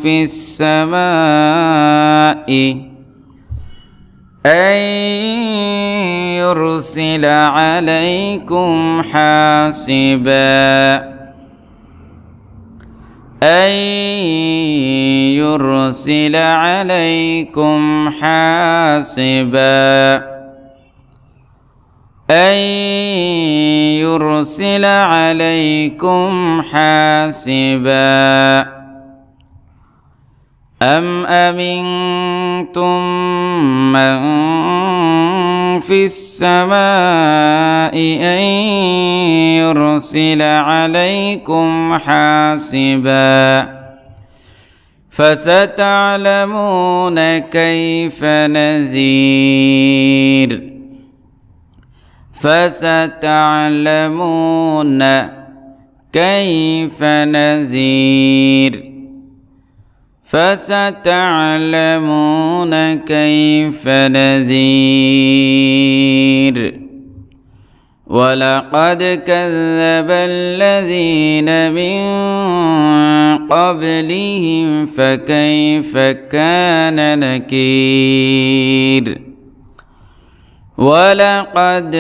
في السماء أن يرسل عليكم حاصبا أن يرسل عليكم حاصبا أن يرسل عليكم حاصبا أم أمنتم من في السماء أن يرسل عليكم حاصبا فستعلمون كيف نذير فستعلمون كيف نذير فستعلمون كيف نذير ولقد كذب الذين من قبلهم فكيف كان نكير ولقد